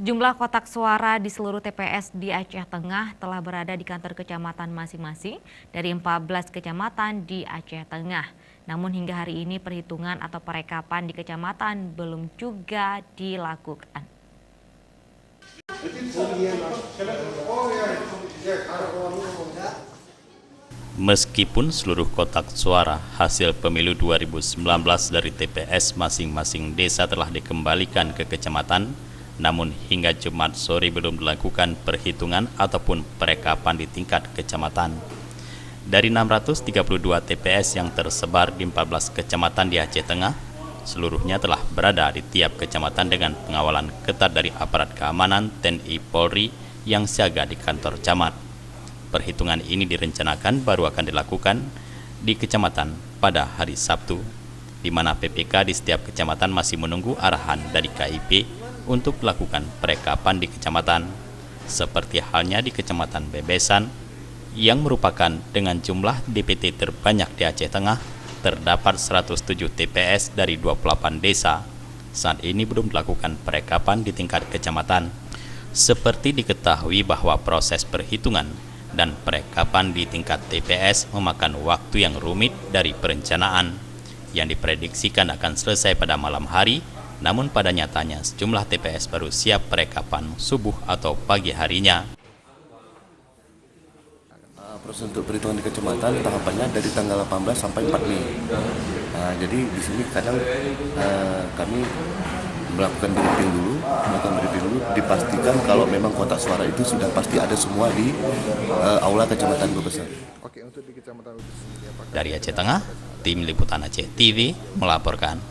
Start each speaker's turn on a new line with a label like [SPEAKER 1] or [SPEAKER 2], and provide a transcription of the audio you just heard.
[SPEAKER 1] Sejumlah kotak suara di seluruh TPS di Aceh Tengah telah berada di kantor kecamatan masing-masing dari 14 kecamatan di Aceh Tengah. Namun hingga hari ini perhitungan atau perekapan di kecamatan belum juga dilakukan.
[SPEAKER 2] Meskipun seluruh kotak suara hasil pemilu 2019 dari TPS masing-masing desa telah dikembalikan ke kecamatan, namun hingga Jumat sore belum dilakukan perhitungan ataupun perekapan di tingkat kecamatan. Dari 632 TPS yang tersebar di 14 kecamatan di Aceh Tengah, seluruhnya telah berada di tiap kecamatan dengan pengawalan ketat dari aparat keamanan TNI Polri yang siaga di kantor camat. Perhitungan ini direncanakan baru akan dilakukan di kecamatan pada hari Sabtu, di mana PPK di setiap kecamatan masih menunggu arahan dari KIP untuk melakukan perekapan di kecamatan, seperti halnya di Kecamatan Bebesan, yang merupakan dengan jumlah DPT terbanyak di Aceh Tengah, terdapat 107 TPS dari 28 desa. Saat ini belum dilakukan perekapan di tingkat kecamatan. Seperti diketahui bahwa proses perhitungan dan perekapan di tingkat TPS memakan waktu yang rumit dari perencanaan, yang diprediksikan akan selesai pada malam hari, namun pada nyatanya sejumlah TPS baru siap perekapan subuh atau pagi harinya.
[SPEAKER 3] Proses untuk perhitungan di kecamatan tahapannya dari tanggal 18 sampai 4 Mei. Jadi di sini kadang kami melakukan briefing dulu, dipastikan kalau memang kotak suara itu sudah pasti ada semua di aula kecamatan Bebesan.
[SPEAKER 2] Dari Aceh Tengah, Tim Liputan Aceh TV melaporkan.